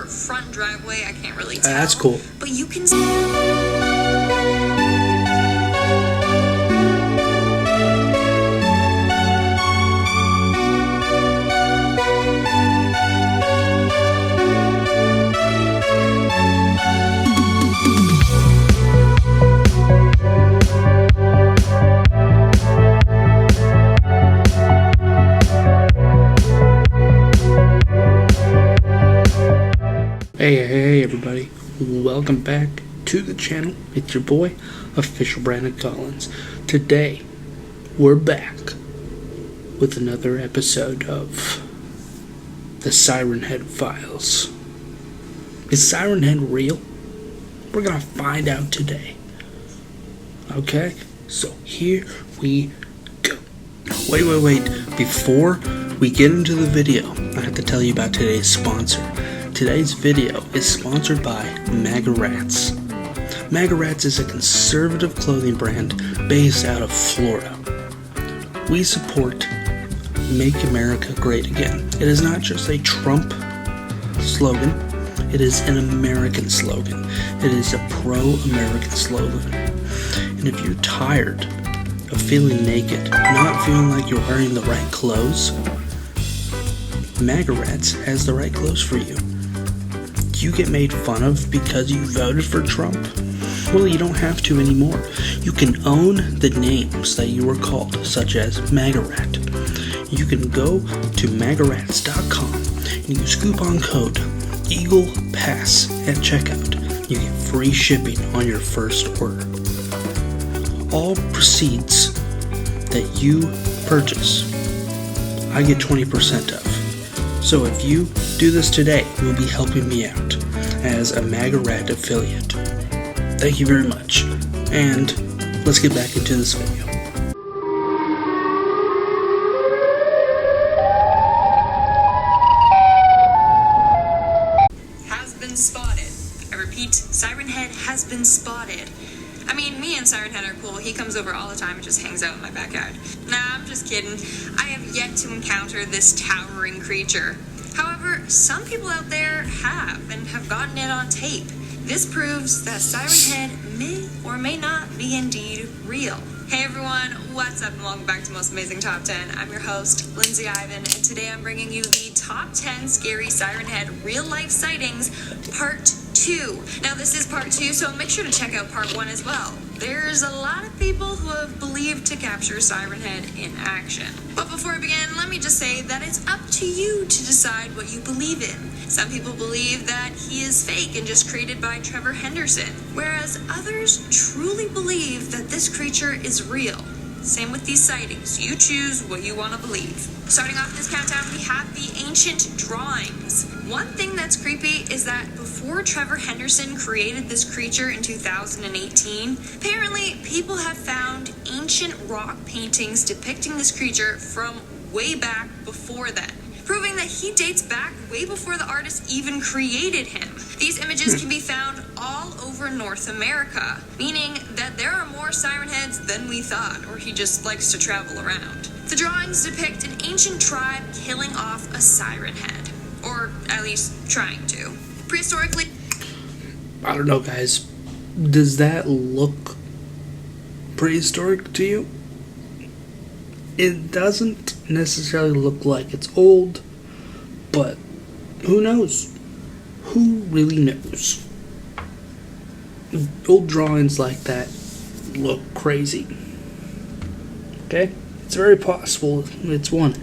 or front driveway, I can't really tell. That's cool. But you can Hey everybody, welcome back to the channel. It's your boy, Official Brandon Collins. Today, we're back with another episode of the Siren Head Files. Is Siren Head real? We're gonna find out today. Okay, so here we go. Wait. Before we get into the video, I have to tell you about today's sponsor. Today's video is sponsored by MAGA Rats. MAGA Rats is a conservative clothing brand based out of Florida. We support Make America Great Again. It is not just a Trump slogan, it is an American slogan. It is a pro-American slogan. And if you're tired of feeling naked, not feeling like you're wearing the right clothes, MAGA Rats has the right clothes for you. You get made fun of because you voted for Trump? Well, you don't have to anymore. You can own the names that you were called, such as MAGA Rat. You can go to magarats.com and use coupon code EaglePass at checkout. You get free shipping on your first order. All proceeds that you purchase, I get 20% of. So if you do this today, you'll be helping me out as a MAGA Rat affiliate. Thank you very much. And let's get back into this video. has been spotted. I repeat, Siren Head has been spotted. I mean, me and Siren Head are cool. He comes over all the time and just hangs out in my backyard. Nah, I'm just kidding. I have yet to encounter this towering creature. However, some people out there have gotten it on tape. This proves that Siren Head may or may not be indeed real. Hey everyone, what's up and welcome back to Most Amazing Top 10. I'm your host, Lindsay Ivan, and today I'm bringing you the Top 10 Scary Siren Head Real Life Sightings, Part 2. Now this is Part 2, so make sure to check out Part 1 as well. There's a lot of people who have believed to capture Siren Head in action. But before I begin, let me just say that it's up to you to decide what you believe in. Some people believe that he is fake and just created by Trevor Henderson, whereas others truly believe that this creature is real. Same with these sightings. You choose what you want to believe. Starting off this countdown, we have the ancient drawings. One thing that's creepy is that before Trevor Henderson created this creature in 2018, apparently people have found ancient rock paintings depicting this creature from way back before then, proving that he dates back way before the artist even created him. These images can be found all over North America, meaning that there are more Siren Heads than we thought, or he just likes to travel around. The drawings depict an ancient tribe killing off a Siren Head, or at least trying to. Prehistorically, I don't know, guys. Does that look prehistoric to you? It doesn't necessarily look like it's old, but who knows? Who really knows? Old drawings like that look crazy. Okay? It's very possible it's one.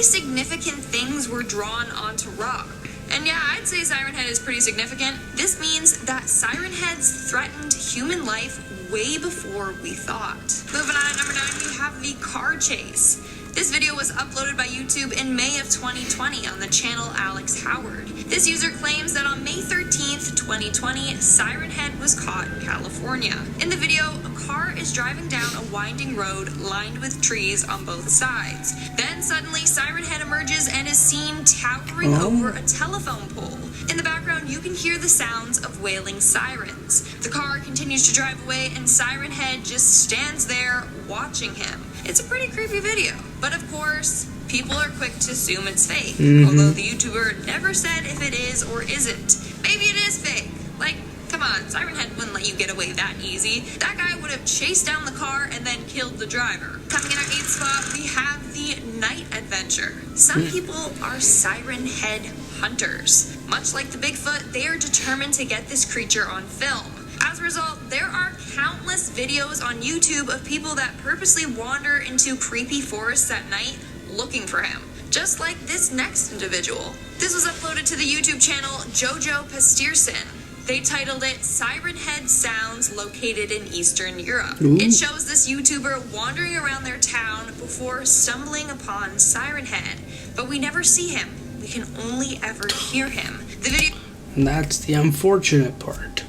only significant things were drawn onto rock. And yeah, I'd say Siren Head is pretty significant. This means that Siren Heads threatened human life way before we thought. Moving on, number 9, we have the car chase. This video was uploaded by YouTube in May of 2020 on the channel Alex Howard. This user claims that on May 13th, 2020, Siren Head was caught in California. In the video, a car is driving down a winding road lined with trees on both sides. Then suddenly, Siren Head emerges and is seen towering over a telephone pole. In the background, you can hear the sounds of wailing sirens. The car continues to drive away and Siren Head just stands there watching him. It's a pretty creepy video. But of course, people are quick to assume it's fake, although the YouTuber never said if it is or isn't. Maybe it is fake. Like, come on, Siren Head wouldn't let you get away that easy. That guy would have chased down the car and then killed the driver. Coming in our 8th spot, we have the Night Adventure. Some people are Siren Head hunters. Much like the Bigfoot, they are determined to get this creature on film. As a result, there are countless videos on YouTube of people that purposely wander into creepy forests at night looking for him. Just like this next individual. This was uploaded to the YouTube channel Jojo Pastierson. They titled it Siren Head Sounds Located in Eastern Europe. It shows this YouTuber wandering around their town before stumbling upon Siren Head. But we never see him. We can only ever hear him. The video... And that's the unfortunate part.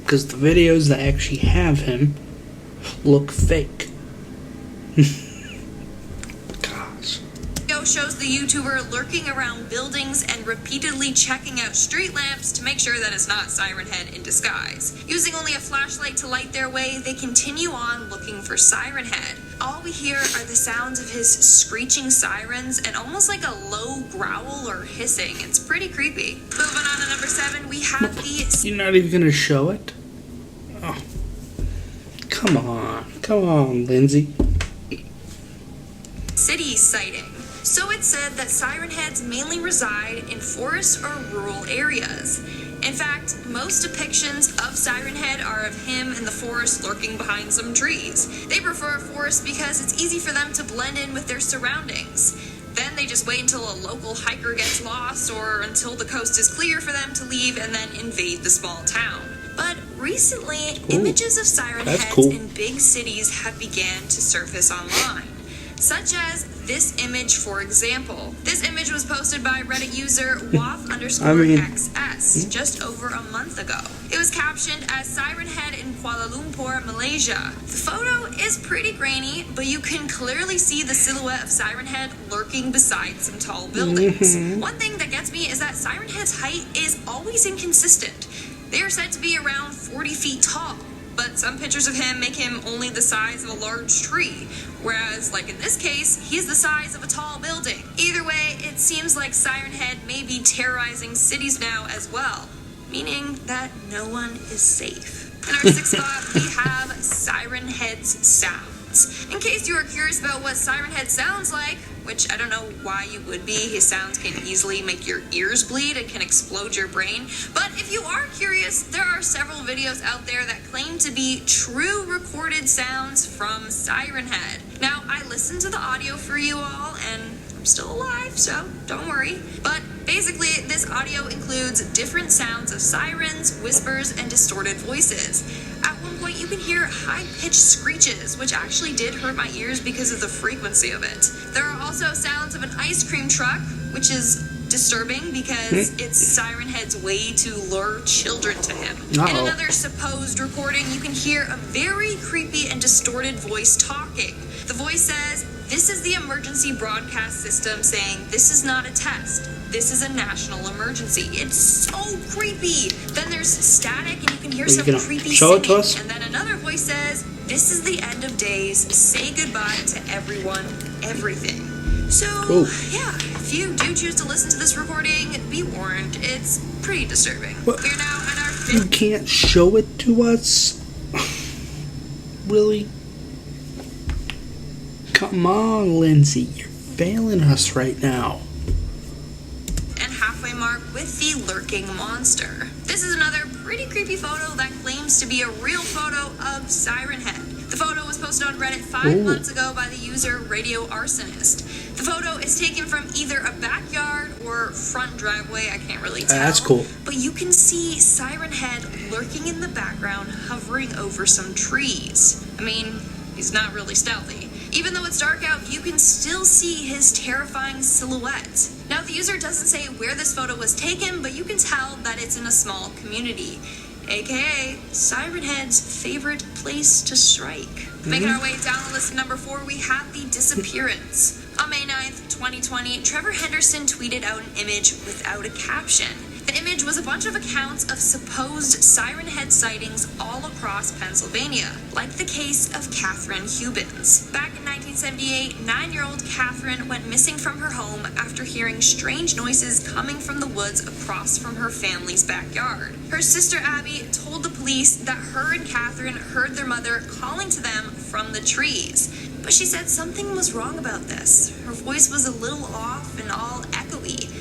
Because the videos that actually have him look fake. Gosh. Shows the YouTuber lurking around buildings and repeatedly checking out street lamps to make sure that it's not Siren Head in disguise. Using only a flashlight to light their way, they continue on looking for Siren Head. All we hear are the sounds of his screeching sirens and almost like a low growl or hissing. It's pretty creepy. Moving on to number 7, we have the... You're not even gonna show it? Oh. Come on, Lindsay. City sighting. So it's said that Siren Heads mainly reside in forests or rural areas. In fact, most depictions of Siren Head are of him in the forest lurking behind some trees. They prefer a forest because it's easy for them to blend in with their surroundings. Then they just wait until a local hiker gets lost or until the coast is clear for them to leave and then invade the small town. But recently, images of Siren Heads in big cities have began to surface online. Such as this image, for example. This image was posted by Reddit user WAF_XS just over a month ago. It was captioned as Siren Head in Kuala Lumpur, Malaysia. The photo is pretty grainy, but you can clearly see the silhouette of Siren Head lurking beside some tall buildings. One thing that gets me is that Siren Head's height is always inconsistent. They are said to be around 40 feet tall, but some pictures of him make him only the size of a large tree, whereas, like in this case, he's the size of a tall building. Either way, it seems like Siren Head may be terrorizing cities now as well, meaning that no one is safe. In our 6th spot, we have Siren Head's sounds. In case you are curious about what Siren Head sounds like, which I don't know why you would be, his sounds can easily make your ears bleed and can explode your brain. But if you are curious, there are several videos out there that claim to be true recorded sounds from Siren Head. Now, I listened to the audio for you all, and I'm still alive, so don't worry. But basically, this audio includes different sounds of sirens, whispers, and distorted voices. At one point, you can hear high-pitched screeches, which actually did hurt my ears because of the frequency of it. There are also sounds of an ice cream truck, which is disturbing because it's Siren Head's way to lure children to him. In another supposed recording, you can hear a very creepy and distorted voice talking. The voice says, "This is the emergency broadcast system saying this is not a test. This is a national emergency." It's so creepy. Then there's static and you can hear some creepy singing. And then another voice says, "This is the end of days. Say goodbye to everyone, everything." So, yeah, if you do choose to listen to this recording, be warned. It's pretty disturbing. What? We're now at our 5th... You can't show it to us? Really? Come on, Lindsay. You're failing us right now. And halfway mark with the lurking monster. This is another pretty creepy photo that claims to be a real photo of Siren Head. The photo was posted on Reddit 5 months ago by the user Radio Arsonist. The photo is taken from either a backyard or front driveway, I can't really tell. That's cool. But you can see Siren Head lurking in the background, hovering over some trees. I mean, he's not really stealthy. Even though it's dark out, you can still see his terrifying silhouette. Now, the user doesn't say where this photo was taken, but you can tell that it's in a small community, aka Siren Head's favorite place to strike. Making our way down the list to number 4, we have the disappearance. On May 9th, 2020, Trevor Henderson tweeted out an image without a caption. The image was a bunch of accounts of supposed Siren Head sightings all across Pennsylvania, like the case of Catherine Hubbins. Back in 1978, 9-year-old Catherine went missing from her home after hearing strange noises coming from the woods across from her family's backyard. Her sister Abby told the police that her and Catherine heard their mother calling to them from the trees. But she said something was wrong about this. Her voice was a little off and all echoey.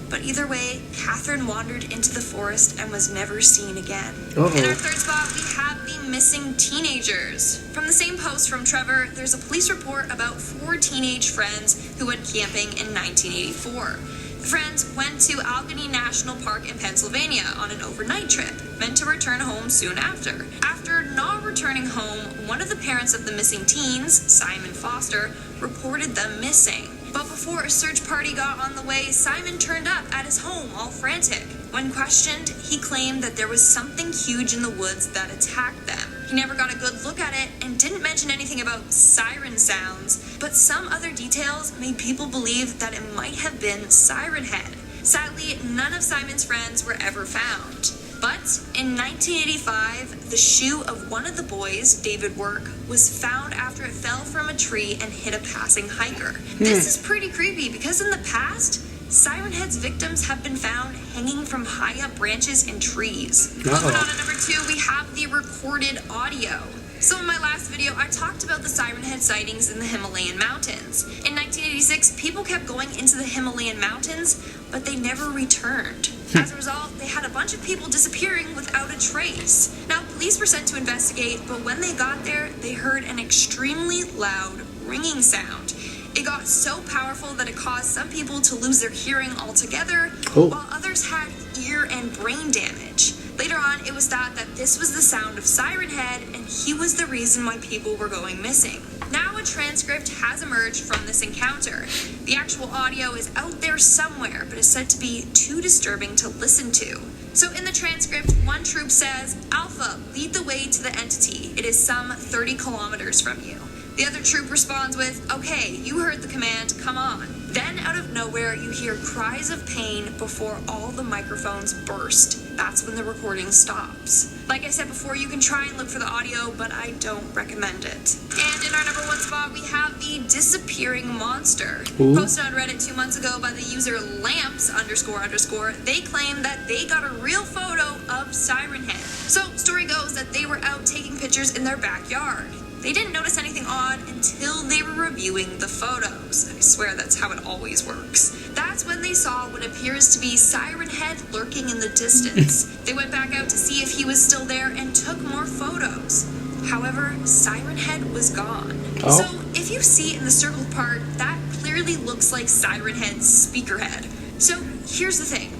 But either way, Catherine wandered into the forest and was never seen again. Uh-oh. In our third spot, we have the missing teenagers. From the same post from Trevor, there's a police report about 4 teenage friends who went camping in 1984. The friends went to Allegheny National Park in Pennsylvania on an overnight trip, meant to return home soon after. After not returning home, one of the parents of the missing teens, Simon Foster, reported them missing. But before a search party got on the way, Simon turned up at his home all frantic. When questioned, he claimed that there was something huge in the woods that attacked them. He never got a good look at it and didn't mention anything about siren sounds, but some other details made people believe that it might have been Siren Head. Sadly, none of Simon's friends were ever found. But in 1985, the shoe of one of the boys, David Work, was found after it fell from a tree and hit a passing hiker. This is pretty creepy because in the past, Siren Head's victims have been found hanging from high-up branches and trees. Moving on to number 2, we have the recorded audio. So in my last video, I talked about the Siren Head sightings in the Himalayan mountains. In 1986, people kept going into the Himalayan mountains, but they never returned. As a result, they had a bunch of people disappearing without a trace. Now, police were sent to investigate, but when they got there, they heard an extremely loud ringing sound. It got so powerful that it caused some people to lose their hearing altogether, while others had ear and brain damage. Later on, it was thought that this was the sound of Siren Head, and he was the reason why people were going missing. Now a transcript has emerged from this encounter. The actual audio is out there somewhere, but is said to be too disturbing to listen to. So in the transcript, one troop says, "Alpha, lead the way to the entity. It is some 30 kilometers from you." The other troop responds with, "Okay, you heard the command, come on." Then out of nowhere, you hear cries of pain before all the microphones burst. That's when the recording stops. Like I said before, you can try and look for the audio, but I don't recommend it. And in our number 1 spot, we have the disappearing monster. Posted on Reddit 2 months ago by the user lamps__. They claim that they got a real photo of Siren Head. So story goes that they were out taking pictures in their backyard. They didn't notice anything odd until they were reviewing the photos. I swear that's how it always works. That's when they saw what appears to be Siren Head lurking in the distance. They went back out to see if he was still there and took more photos. However, Siren Head was gone. So if you see in the circled part, that clearly looks like Siren Head's speaker head. So here's the thing.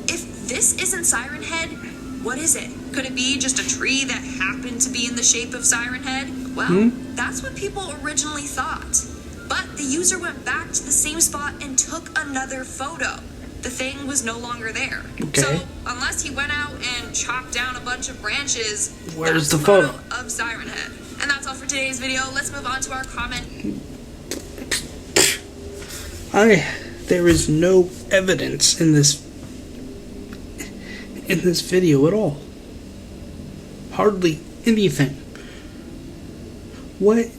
If this isn't Siren Head, what is it? Could it be just a tree that happened to be in the shape of Siren Head? Well, that's what people originally thought. But the user went back to the same spot and took another photo. The thing was no longer there. So unless he went out and chopped down a bunch of branches, where's the photo of Siren Head? And that's all for today's video. Let's move on to our comment. There is no evidence in this video at all. Hardly anything. What?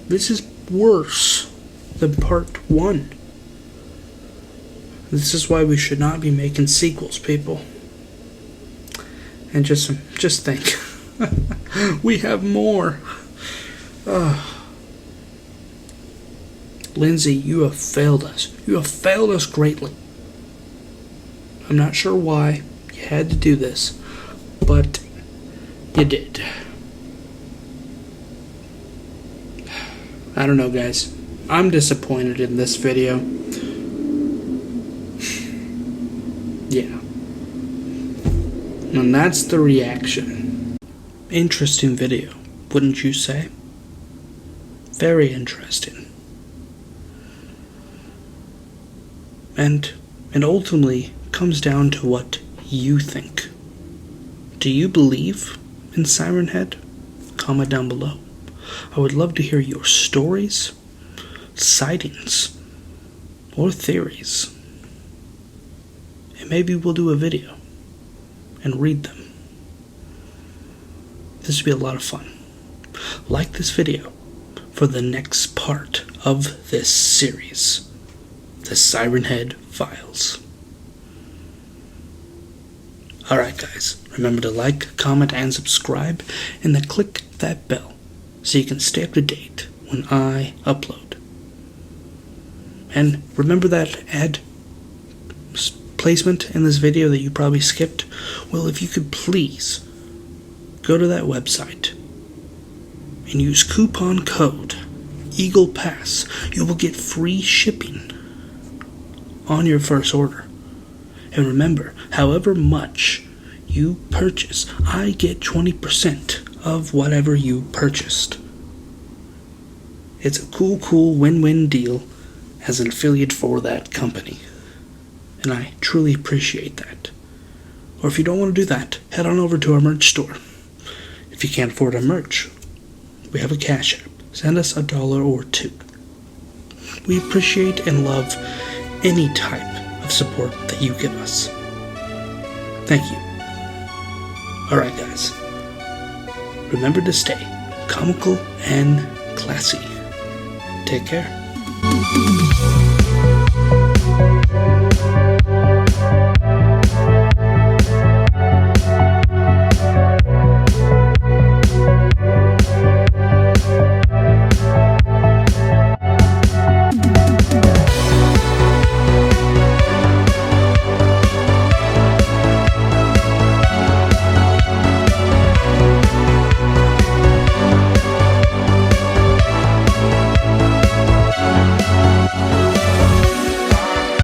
This is worse than part 1. This is why we should not be making sequels, people. And just think. We have more. Lindsay, you have failed us. You have failed us greatly. I'm not sure why you had to do this, but you did. I don't know, guys. I'm disappointed in this video. Yeah. And that's the reaction. Interesting video, wouldn't you say? Very interesting. And it ultimately comes down to what you think. Do you believe in Siren Head? Comment down below. I would love to hear your stories, sightings, or theories. And maybe we'll do a video and read them. This would be a lot of fun. Like this video for the next part of this series, the Siren Head Files. Alright guys, remember to like, comment, and subscribe, and then click that bell so you can stay up to date when I upload. And remember that ad placement in this video that you probably skipped? Well, if you could please go to that website and use coupon code EaglePass. You will get free shipping on your first order. And remember, however much you purchase, I get 20% of whatever you purchased. It's a cool win-win deal as an affiliate for that company. And I truly appreciate that. Or if you don't want to do that, head on over to our merch store. If you can't afford our merch, we have a Cash App. Send us $1 or $2. We appreciate and love any type of support that you give us. Thank you. Alright guys, remember to stay comical and classy. Take care.